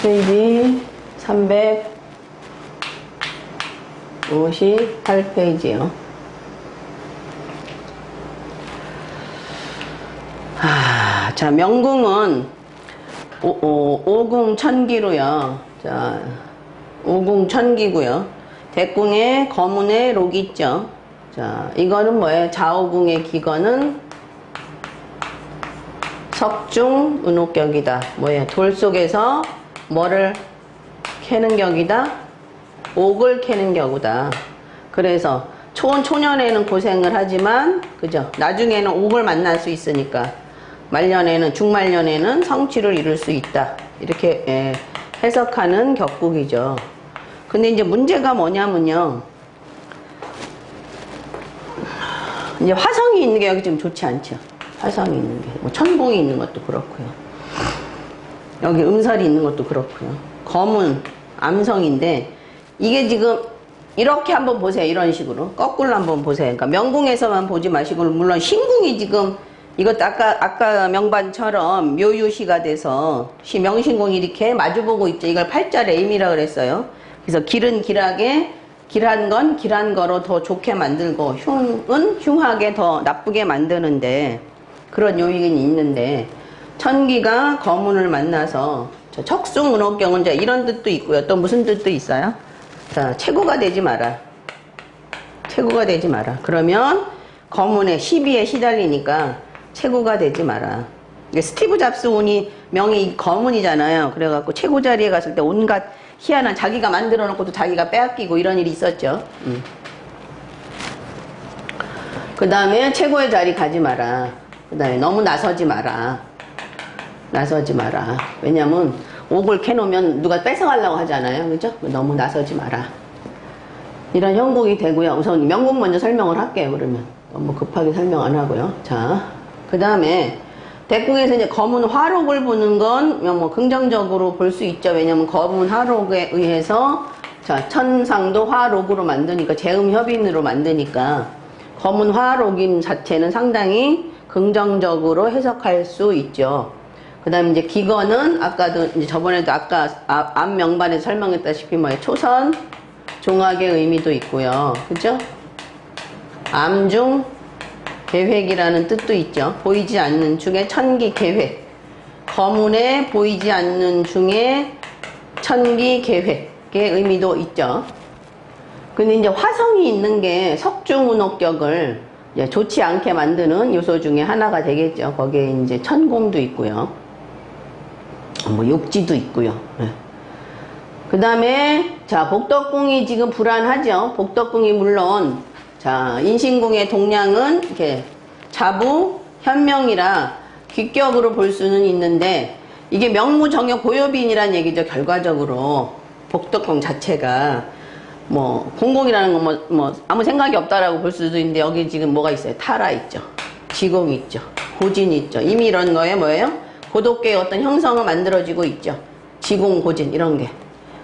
페이지 358페이지요. 자, 명궁은 오궁천기로요. 자, 오궁천기고요. 대궁에 거문에 록이 있죠. 자, 이거는 뭐예요? 좌오궁의 기건은 석중 은옥격이다. 뭐예요? 돌 속에서 뭐를 캐는 격이다? 옥을 캐는 격이다. 그래서 초년에는 고생을 하지만, 그죠? 나중에는 옥을 만날 수 있으니까, 말년에는, 중말년에는 성취를 이룰 수 있다. 이렇게 해석하는 격국이죠. 근데 이제 문제가 뭐냐면요. 이제 화성이 있는 게 여기 좀 좋지 않죠. 화성이 있는 게. 뭐 천공이 있는 것도 그렇고요. 여기 음설이 있는 것도 그렇고요. 검은 암성인데, 이게 지금 이렇게 한번 보세요. 이런 식으로. 거꾸로 한번 보세요. 그러니까 명궁에서만 보지 마시고, 물론 신궁이 지금 이것도 아까 명반처럼 묘유시가 돼서 명신궁이 이렇게 마주보고 있죠. 이걸 팔자레임이라 그랬어요. 그래서 길은 길하게, 길한 건 길한 거로 더 좋게 만들고, 흉은 흉하게 더 나쁘게 만드는데, 그런 요인이 있는데, 천기가 거문을 만나서, 척숭은옥경은 이제 이런 뜻도 있고요. 또 무슨 뜻도 있어요? 자, 최고가 되지 마라. 최고가 되지 마라. 그러면 거문에 시비에 시달리니까 최고가 되지 마라. 스티브 잡스 운이 명이 거문이잖아요. 그래갖고 최고 자리에 갔을 때 온갖 희한한 자기가 만들어 놓고도 자기가 빼앗기고 이런 일이 있었죠. 그 다음에 최고의 자리 가지 마라. 그 다음에 너무 나서지 마라. 나서지 마라. 왜냐면 옥을 캐놓으면 누가 뺏어가려고 하잖아요. 그죠? 너무 나서지 마라. 이런 형국이 되고요. 우선 명궁 먼저 설명을 할게요. 그러면 너무 급하게 설명 안 하고요. 자, 그 다음에 대궁에서 이제 검은 화록을 보는 건 뭐 긍정적으로 볼 수 있죠. 왜냐면 검은 화록에 의해서 자, 천상도 화록으로 만드니까 재음협인으로 만드니까 검은 화록인 자체는 상당히 긍정적으로 해석할 수 있죠. 그 다음에 이제 기건은 아까도 이제 저번에도 아까 앞 명반에서 설명했다시피 뭐예요? 초선 종학의 의미도 있고요. 그죠? 암중 계획이라는 뜻도 있죠. 보이지 않는 중에 천기 계획. 거문에 보이지 않는 중에 천기 계획의 의미도 있죠. 근데 이제 화성이 있는 게 석중운옥격을 좋지 않게 만드는 요소 중에 하나가 되겠죠. 거기에 이제 천공도 있고요. 뭐 욕지도 있고요. 그 다음에 자, 복덕궁이 지금 불안하죠. 복덕궁이 물론 자, 인신궁의 동량은 이렇게 자부 현명이라 귀격으로 볼 수는 있는데, 이게 명무정역 고요빈이란 얘기죠. 결과적으로 복덕궁 자체가 뭐 공공이라는 건 뭐 아무 생각이 없다라고 볼 수도 있는데, 여기 지금 뭐가 있어요? 타라 있죠. 지공이 있죠. 고진이 있죠. 이미 이런 거에 뭐예요? 고독계의 어떤 형성을 만들어지고 있죠. 지공, 고진 이런 게.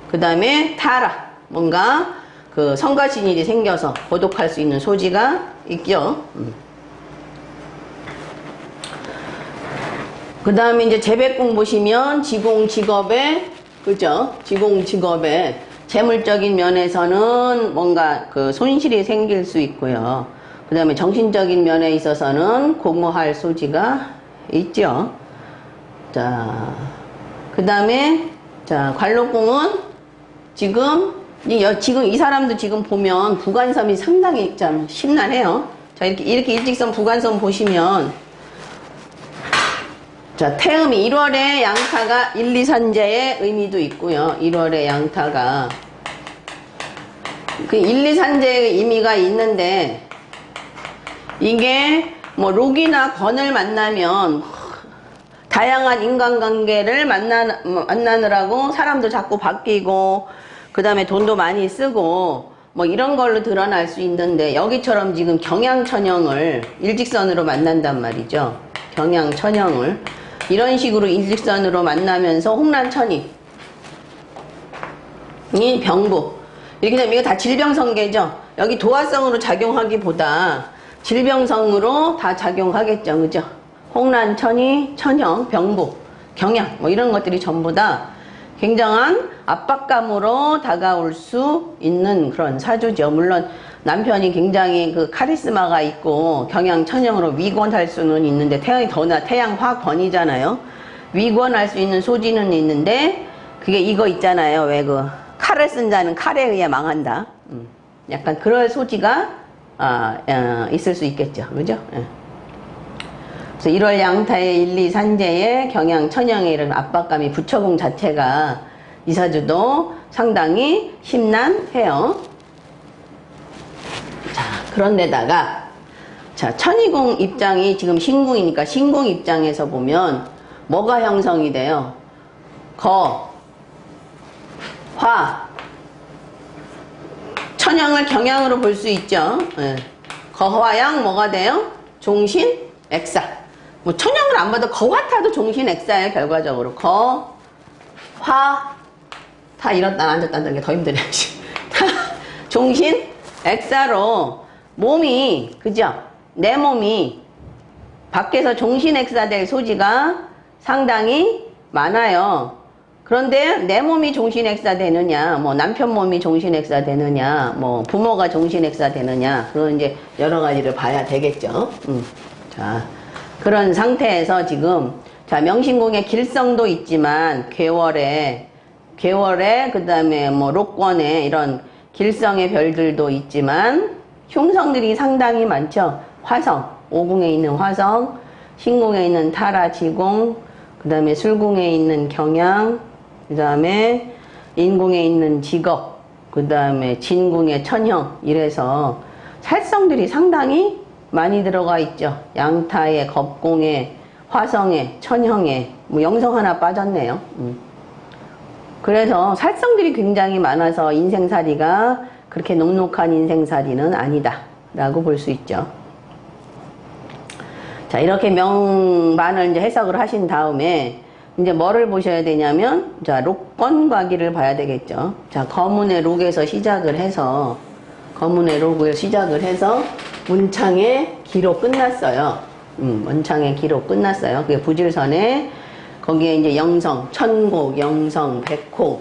그 다음에 타라, 뭔가 그 성가신일이 생겨서 고독할 수 있는 소지가 있죠. 그 다음에 이제 재백궁 보시면 지공 직업에, 그죠? 지공 직업에 재물적인 면에서는 뭔가 그 손실이 생길 수 있고요. 그 다음에 정신적인 면에 있어서는 공허할 소지가 있죠. 자, 그 다음에 자, 관록궁은 지금 이 사람도 지금 보면 부관섬이 상당히 참 심란해요. 자, 이렇게 일직선 부관섬 보시면 자, 태음이 1월의 양타가 1, 2산재의 의미도 있고요. 1월의 양타가 그 1, 2산재의 의미가 있는데, 이게 뭐 록이나 건을 만나면 다양한 인간관계를 만나느라고 사람도 자꾸 바뀌고, 그 다음에 돈도 많이 쓰고 뭐 이런 걸로 드러날 수 있는데, 여기처럼 지금 경양천형을 일직선으로 만난단 말이죠. 경양천형을 이런 식으로 일직선으로 만나면서 홍란천이 이 병부 이렇게 되면 이거 다 질병성계죠. 여기 도화성으로 작용하기보다 질병성으로 다 작용하겠죠. 그죠? 홍란천이, 천형, 병부, 경양 뭐 이런 것들이 전부 다 굉장한 압박감으로 다가올 수 있는 그런 사주죠. 물론 남편이 굉장히 그 카리스마가 있고 경양천형으로 위권할 수는 있는데 태양화권이잖아요. 위권할 수 있는 소지는 있는데 그게 이거 있잖아요. 왜 그 칼을 쓴 자는 칼에 의해 망한다. 약간 그럴 소지가 있을 수 있겠죠. 그죠? 예. 그래서 1월 양타의 1, 2, 산재의 경양, 천형의 이런 압박감이 부처궁 자체가 이 사주도 상당히 심란해요. 자, 그런데다가, 자, 천이궁 입장이 지금 신궁이니까 신궁 입장에서 보면 뭐가 형성이 돼요? 거, 화, 천형을 경양으로 볼 수 있죠. 예. 거화양 뭐가 돼요? 종신, 액사. 뭐 천형을 안 봐도 거화타도 종신액사예요. 결과적으로 거, 화, 타 이렇다 앉았다는 게 더 힘드네. 타, 종신액사로 몸이 그죠? 내 몸이 밖에서 종신액사 될 소지가 상당히 많아요. 그런데 내 몸이 종신액사 되느냐, 뭐 남편 몸이 종신액사 되느냐, 뭐 부모가 종신액사 되느냐, 그건 이제 여러 가지를 봐야 되겠죠. 자. 그런 상태에서 지금 자 명신궁의 길성도 있지만 괴월에 그 다음에 뭐 록권에 이런 길성의 별들도 있지만 흉성들이 상당히 많죠. 화성, 오궁에 있는 화성, 신궁에 있는 타라 지궁, 그 다음에 술궁에 있는 경양, 그 다음에 인궁에 있는 직업, 그 다음에 진궁의 천형, 이래서 살성들이 상당히 많이 들어가 있죠. 양타에, 겁공에, 화성에, 천형에, 뭐 영성 하나 빠졌네요. 그래서 살성들이 굉장히 많아서 인생살이가 그렇게 녹록한 인생살이는 아니다 라고 볼 수 있죠. 자, 이렇게 명반을 이제 해석을 하신 다음에 이제 뭐를 보셔야 되냐면, 자, 록권과기를 봐야 되겠죠. 자, 거문의 록에서 시작을 해서 문창의 기로 끝났어요. 문창의 기로 끝났어요. 그게 부질선에 거기에 이제 영성, 천곡, 영성, 백호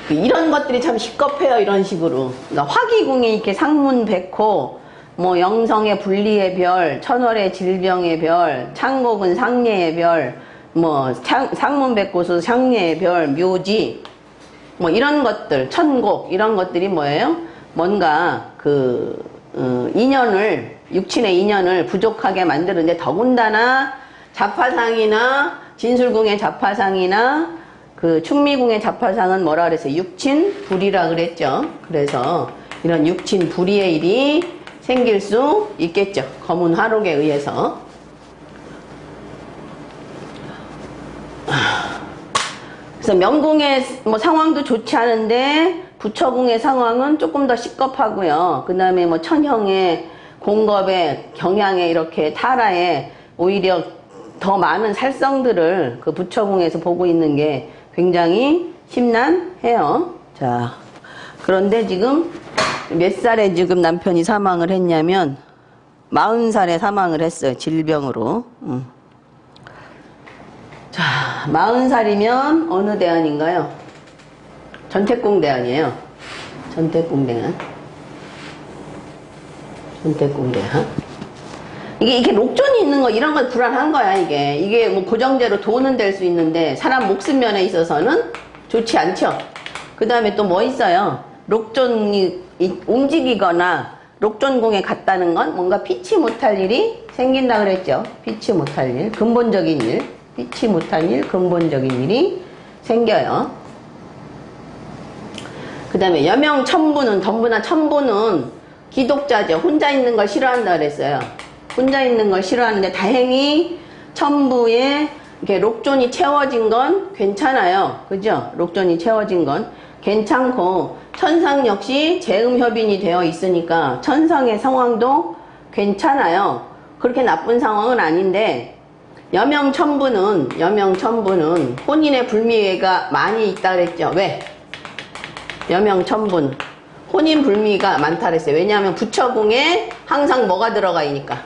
이런 것들이 참 시겁해요. 이런 식으로. 그러니까 화기궁에 이렇게 상문, 백호, 뭐 영성의 분리의 별, 천월의 질병의 별, 창곡은 상례의 별, 뭐 상문, 백호수 상례의 별, 묘지 뭐 이런 것들, 천곡 이런 것들이 뭐예요? 뭔가 인연을, 육친의 인연을 부족하게 만드는데, 더군다나 자파상이나 진술궁의 자파상이나 그 충미궁의 자파상은 뭐라 그랬어요? 육친 불이라 그랬죠. 그래서 이런 육친 불의의 일이 생길 수 있겠죠. 거문 화록에 의해서. 그래서 명궁의 뭐 상황도 좋지 않은데 부처궁의 상황은 조금 더 시겁하고요. 그 다음에 뭐 천형의 공겁에 경양에 이렇게 타라에 오히려 더 많은 살성들을 그 부처궁에서 보고 있는 게 굉장히 심란해요. 자, 그런데 지금 몇 살에 지금 남편이 사망을 했냐면 40살에 사망을 했어요. 질병으로. 자, 40살이면 어느 대안인가요? 전태궁 대안이에요. 전태궁 대안. 이게 녹존이 있는 거, 이런 건 불안한 거야, 이게 뭐 고정제로 돈은 될 수 있는데, 사람 목숨 면에 있어서는 좋지 않죠? 그 다음에 또 뭐 있어요? 녹존이 움직이거나, 녹존궁에 갔다는 건 뭔가 피치 못할 일이 생긴다 그랬죠? 피치 못할 일, 근본적인 일, 피치 못할 일, 근본적인 일이 생겨요. 그 다음에 여명천부는, 전부나 천부는 기독자죠. 혼자 있는 걸 싫어한다 그랬어요. 혼자 있는 걸 싫어하는데, 다행히 천부에 이렇게 록존이 채워진 건 괜찮아요. 그죠? 록존이 채워진 건 괜찮고, 천상 역시 재음협인이 되어 있으니까 천상의 상황도 괜찮아요. 그렇게 나쁜 상황은 아닌데, 여명천부는 혼인의 불미가 많이 있다 그랬죠. 왜? 여명천분 혼인 불미가 많다 그랬어요. 왜냐하면 부처궁에 항상 뭐가 들어가 있니까,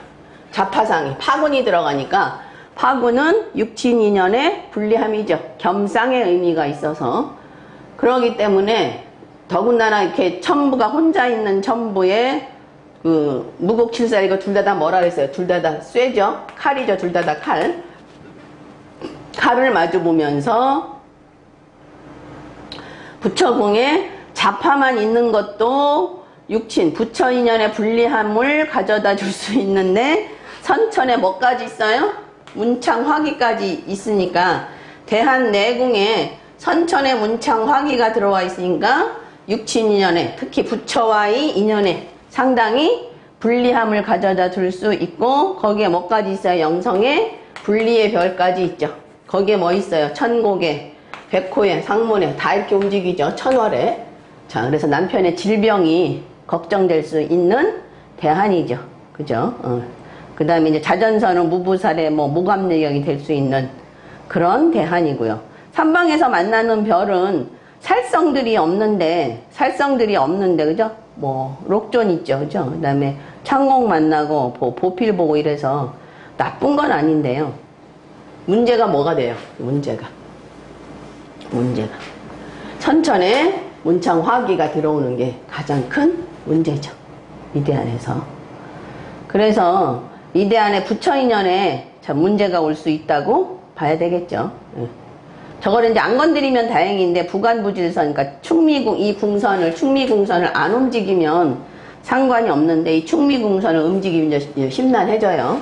자파상이, 파군이 들어가니까 화구는 육친인연의 불리함이죠. 겸상의 의미가 있어서. 그러기 때문에 더군다나 이렇게 천부가 혼자 있는 천부에 그 무곡칠사 이거 둘 다 뭐라 그랬어요? 둘 다 쇠죠. 칼이죠. 둘 다 칼. 칼을 마주 보면서 부처궁에 자파만 있는 것도 육친, 부처인연의 불리함을 가져다 줄 수 있는데 선천에 뭐까지 있어요? 문창 화기까지 있으니까 대한내궁에 선천에 문창 화기가 들어와 있으니까 육친인연에 특히 부처와의 인연에 상당히 불리함을 가져다 줄 수 있고 거기에 뭐까지 있어요? 영성에 분리의 별까지 있죠. 거기에 뭐 있어요? 천곡에, 백호에, 상문에 다 이렇게 움직이죠. 천월에. 자, 그래서 남편의 질병이 걱정될 수 있는 대한이죠. 그죠? 그 다음에 이제 자전선은 무부살의 뭐 모감내경이 될 수 있는 그런 대한이고요. 삼방에서 만나는 별은 살성들이 없는데, 그죠? 뭐, 록존 있죠. 그죠? 그 다음에 창공 만나고, 보필 보고 이래서 나쁜 건 아닌데요. 문제가 뭐가 돼요? 문제가. 선천에 문창 화기가 들어오는 게 가장 큰 문제죠. 이대 안에서. 그래서 이대 안에 부처인연에 참 문제가 올 수 있다고 봐야 되겠죠. 저거를 이제 안 건드리면 다행인데 부관부질선, 그러니까 충미궁선을 안 움직이면 상관이 없는데 이 충미궁선을 움직이면 이제 심란해져요.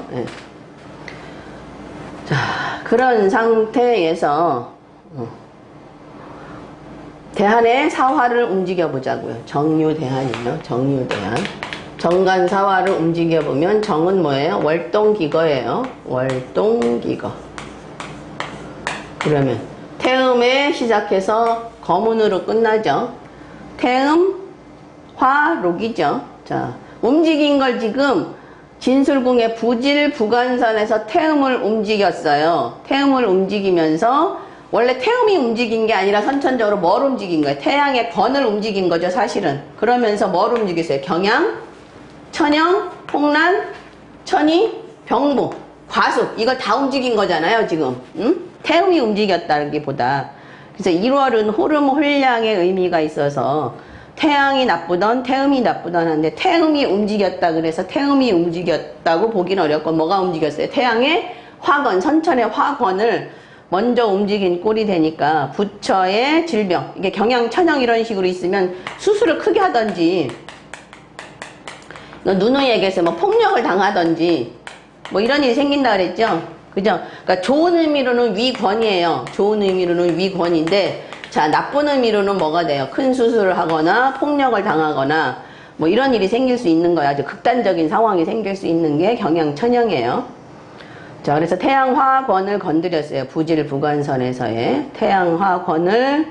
자, 그런 상태에서 대한의 사화를 움직여 보자고요. 정유대한이요. 정유대한. 정간사화를 움직여 보면 정은 뭐예요? 월동기거예요. 월동기거. 그러면 태음에 시작해서 거문으로 끝나죠. 태음, 화, 록이죠. 자, 움직인 걸 지금 진술궁의 부질 부관선에서 태음을 움직였어요. 태음을 움직이면서 원래 태음이 움직인 게 아니라 선천적으로 뭘 움직인 거예요? 태양의 권을 움직인 거죠, 사실은. 그러면서 뭘 움직였어요? 경양, 천영, 홍란, 천이, 병부, 과수. 이걸 다 움직인 거잖아요, 지금. 응? 태음이 움직였다기보다. 그래서 1월은 호름 홀량의 의미가 있어서 태양이 나쁘던 태음이 나쁘던 한데 태음이 움직였다 그래서 태음이 움직였다고 보기는 어렵고 뭐가 움직였어요? 태양의 화권, 선천의 화권을 먼저 움직인 꼴이 되니까 부처의 질병, 이게 경양, 천영 이런 식으로 있으면 수술을 크게 하던지 누누이에게서 뭐 폭력을 당하던지 뭐 이런 일이 생긴다 그랬죠? 그죠? 그러니까 좋은 의미로는 위권이에요. 좋은 의미로는 위권인데 자, 나쁜 의미로는 뭐가 돼요? 큰 수술을 하거나 폭력을 당하거나 뭐 이런 일이 생길 수 있는 거야. 아주 극단적인 상황이 생길 수 있는 게 경양천영이에요. 자, 그래서 태양화권을 건드렸어요. 부질 부관선에서의 태양화권을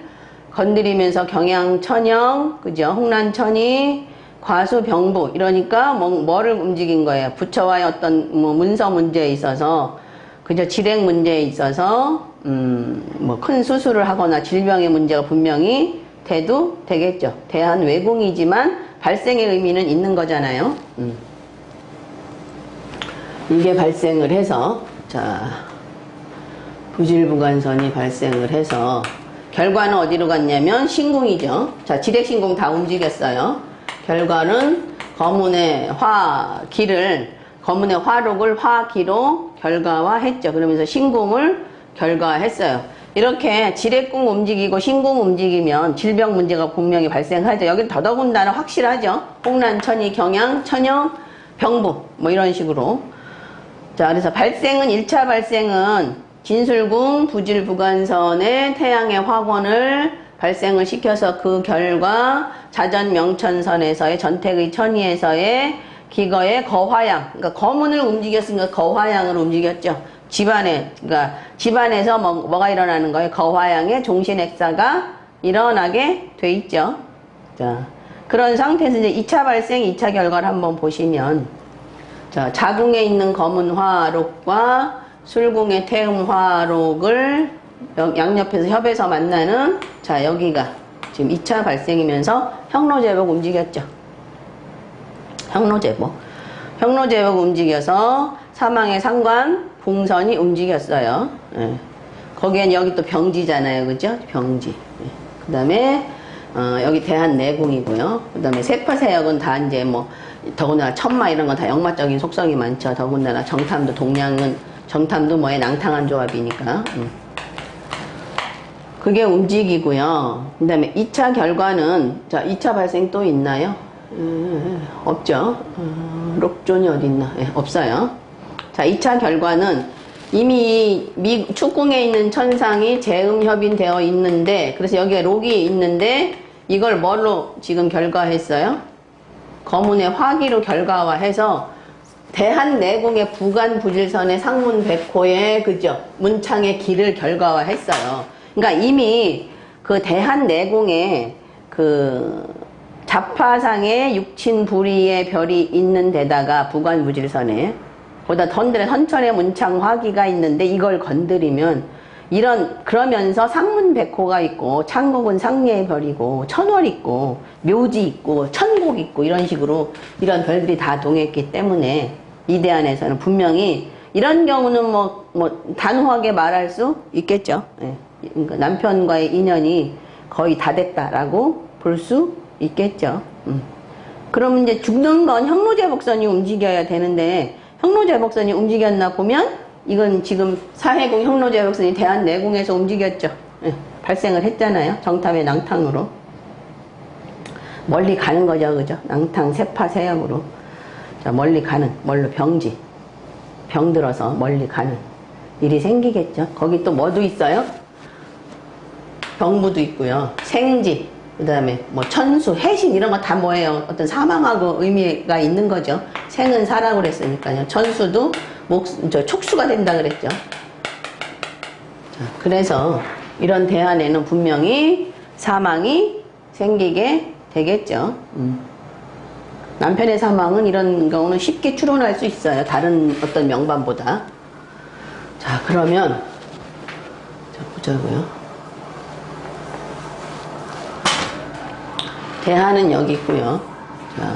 건드리면서 경양천영, 그죠? 홍란천이, 과수병부 이러니까 뭐를 움직인 거예요? 부처와의 어떤 뭐 문서 문제에 있어서 그죠? 질행 문제에 있어서 뭐 큰 수술을 하거나 질병의 문제가 분명히 돼도 되겠죠. 대한외궁이지만 발생의 의미는 있는 거잖아요. 이게 발생을 해서 자 부질부관선이 발생을 해서 결과는 어디로 갔냐면 신궁이죠. 자, 지렉신궁 다 움직였어요. 결과는 거문의 화록을 화기로 결과화했죠. 그러면서 신궁을 결과했어요. 이렇게 지렉궁 움직이고 신궁 움직이면 질병 문제가 분명히 발생하죠. 여기 더더군다나 확실하죠. 홍란천이, 경양, 천영, 병부 뭐 이런 식으로. 자, 그래서 발생은 1차 발생은 진술궁 부질부관선의 태양의 화권을 발생을 시켜서 그 결과 자전명천선에서의 전택의 천의에서의 기거의 거화양, 그러니까 거문을 움직였으니까 거화양을 움직였죠. 그러니까 집안에서 뭐가 일어나는 거예요? 거화양의 종신액사가 일어나게 돼 있죠. 자, 그런 상태에서 이제 2차 발생, 2차 결과를 한번 보시면, 자, 자궁에 있는 검은화록과 술궁의 태음화록을 양옆에서 협에서 만나는, 자, 여기가 지금 2차 발생이면서 형로제복 움직였죠. 형로제복 움직여서 사망의 상관, 봉선이 움직였어요. 예. 거기엔 여기 또 병지잖아요. 그죠? 병지. 예. 그 다음에, 여기 대한내공이고요. 그 다음에 세파세역은 다 이제 뭐, 더군다나 천마 이런 건 다 역마적인 속성이 많죠. 더군다나 정탐도 동량은, 정탐도 뭐에 낭탕한 조합이니까. 그게 움직이고요. 그 다음에 2차 결과는, 자, 2차 발생 또 있나요? 없죠. 록존이 어딨나? 예, 없어요. 자, 2차 결과는 이미 축궁에 있는 천상이 재음협인되어 있는데, 그래서 여기에 록이 있는데, 이걸 뭘로 지금 결과했어요? 거문의 화기로 결과화해서 대한내공의 부간부질선의 상문 백호의 그죠? 문창의 길을 결과화했어요. 그러니까 이미 그 대한내공의 그 자파상의 육친부리의 별이 있는 데다가 부관무질선에 거기다 선천의 문창 화기가 있는데 이걸 건드리면 그러면서 상문백호가 있고 창곡은 상례의 별이고 천월 있고 묘지 있고 천곡 있고 이런 식으로 이런 별들이 다 동했기 때문에 이 대안에서는 분명히 이런 경우는 뭐 단호하게 말할 수 있겠죠. 예. 그러니까 남편과의 인연이 거의 다 됐다라고 볼 수 있겠죠. 그러면 이제 죽는 건 형로제복선이 움직여야 되는데 형로제복선이 움직였나 보면 이건 지금 사해공 형로제복선이 대한내공에서 움직였죠. 예, 발생을 했잖아요. 정탐의 낭탕으로. 멀리 가는 거죠. 그죠? 낭탕 세파세역으로. 자, 멀리 가는, 뭘로 병지. 병들어서 멀리 가는 일이 생기겠죠. 거기 또 뭐도 있어요? 병부도 있고요. 생지. 그 다음에 뭐 천수, 해신 이런 거 다 뭐예요? 어떤 사망하고 의미가 있는 거죠. 생은 사라고 그랬으니까요. 천수도 촉수가 된다 그랬죠. 자, 그래서 이런 대안에는 분명히 사망이 생기게 되겠죠. 남편의 사망은 이런 경우는 쉽게 추론할 수 있어요. 다른 어떤 명반보다. 자, 그러면 자, 보자고요. 대하는 여기 있고요. 자,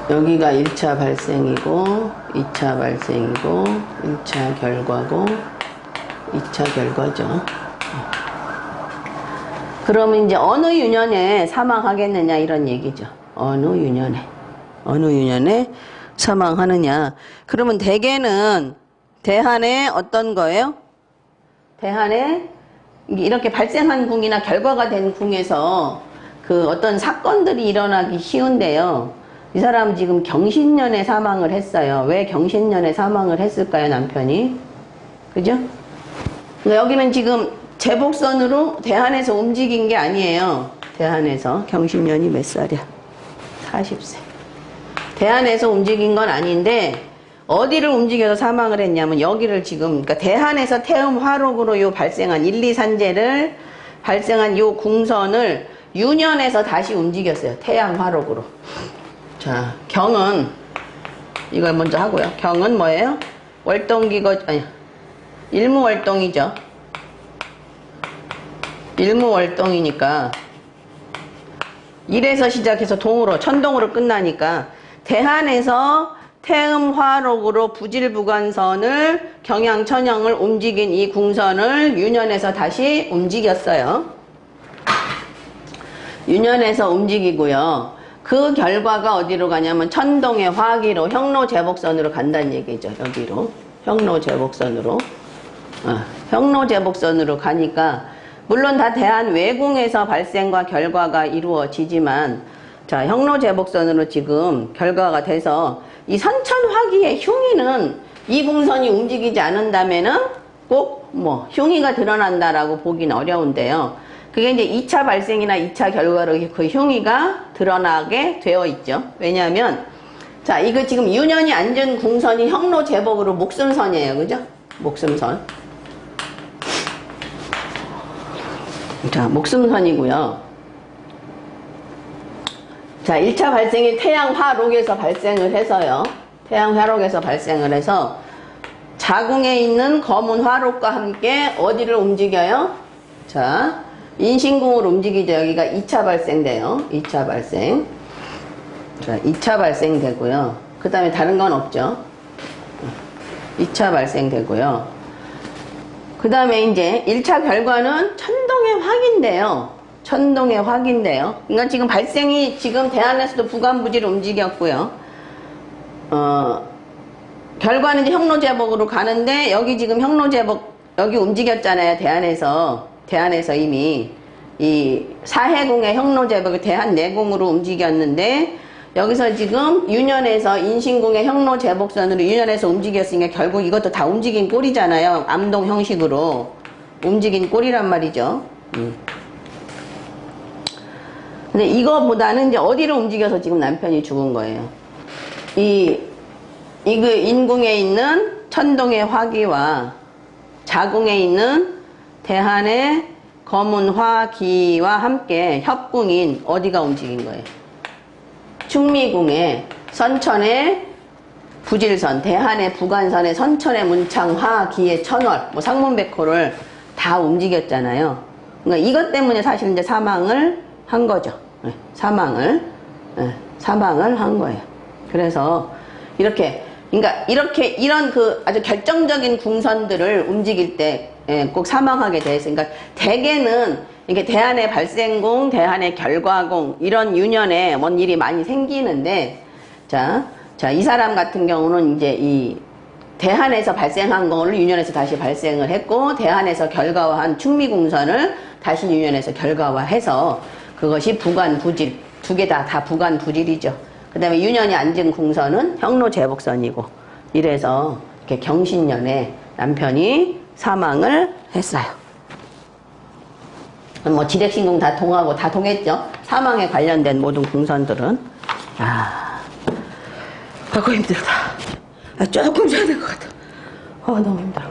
여기가 1차 발생이고 2차 발생이고 1차 결과고 2차 결과죠. 그러면 이제 어느 유년에 사망하겠느냐 이런 얘기죠. 어느 유년에 사망하느냐. 그러면 대개는 대한의 어떤 거예요? 대한의 이렇게 발생한 궁이나 결과가 된 궁에서 그 어떤 사건들이 일어나기 쉬운데요. 이 사람 지금 경신년에 사망을 했어요. 왜 경신년에 사망을 했을까요, 남편이? 그죠? 그러니까 여기는 지금 제복선으로 대한에서 움직인 게 아니에요. 대한에서 경신년이 몇 살이야? 40세. 대한에서 움직인 건 아닌데 어디를 움직여서 사망을 했냐면 여기를 지금 그러니까 대한에서 태음 화록으로 요 발생한 1, 2, 산재를 발생한 요 궁선을 유년에서 다시 움직였어요. 태양 화록으로. 자, 경은 이걸 먼저 하고요. 경은 뭐예요? 월동기거 아니 일무월동이죠. 일무월동이니까 1에서 시작해서 동으로 천동으로 끝나니까 대한에서 태음화록으로 부질부관선을 경양천영을 움직인 이 궁선을 유년에서 다시 움직였어요. 유년에서 움직이고요. 그 결과가 어디로 가냐면 천동의 화기로 형로제복선으로 간다는 얘기죠. 여기로 형로제복선으로 형로제복선으로 가니까 물론 다 대한외궁에서 발생과 결과가 이루어지지만 자, 형로제복선으로 지금 결과가 돼서 이 선천화기의 흉의는 이 궁선이 움직이지 않는다면은 꼭 뭐 흉의가 드러난다라고 보기는 어려운데요. 그게 이제 2차 발생이나 2차 결과로 그 흉의가 드러나게 되어 있죠. 왜냐하면 자, 이거 지금 유년이 앉은 궁선이 형로제복으로 목숨선이에요. 그죠? 목숨선. 자, 목숨선이고요. 자, 1차 발생이 태양화록에서 발생을 해서요. 태양화록에서 발생을 해서 자궁에 있는 검은 화록과 함께 어디를 움직여요? 자, 인신궁을 움직이죠. 여기가 2차 발생돼요. 2차 발생. 자, 2차 발생되고요. 그 다음에 다른 건 없죠. 2차 발생되고요. 그 다음에 이제 1차 결과는 천동의 확인데요. 천동의 확인데요. 그러니까 지금 발생이 지금 대안에서도 부관부지를 움직였고요. 결과는 이제 형로제복으로 가는데 여기 지금 형로제복 여기 움직였잖아요. 대안에서 이미 이 사해궁의 형로제복을 대한내궁으로 움직였는데 여기서 지금 윤현에서 인신궁의 형로제복선으로 윤현에서 움직였으니까 결국 이것도 다 움직인 꼴이잖아요. 암동 형식으로 움직인 꼴이란 말이죠. 근데 이거보다는 이제 어디로 움직여서 지금 남편이 죽은 거예요. 이 인궁에 있는 천동의 화기와 자궁에 있는 대한의 검은 화기와 함께 협궁인 어디가 움직인 거예요? 충미궁의 선천의 부질선, 대한의 부관선의 선천의 문창, 화기의 천월, 뭐 상문백호를 다 움직였잖아요. 그러니까 이것 때문에 사실 이제 사망을 한 거죠. 사망을 한 거예요. 그래서 이런 그 아주 결정적인 궁선들을 움직일 때 꼭 사망하게 돼 있어요. 그러니까 대개는 이게 대한의 발생궁, 대한의 결과궁 이런 유년에 뭔 일이 많이 생기는데 자, 이 사람 같은 경우는 이제 이 대한에서 발생한 거를 유년에서 다시 발생을 했고 대한에서 결과화한 충미궁선을 다시 유년에서 결과화해서 그것이 부관부질 두 개 다 부관부질이죠. 그 다음에 유년이 앉은 궁선은 형로제복선이고 이래서 이렇게 경신년에 남편이 사망을 했어요. 뭐 지렉신궁 다 통하고 다 통했죠. 사망에 관련된 모든 궁선들은. 아이고 힘들다. 조금 자야 될 것 같아. 너무 힘들어.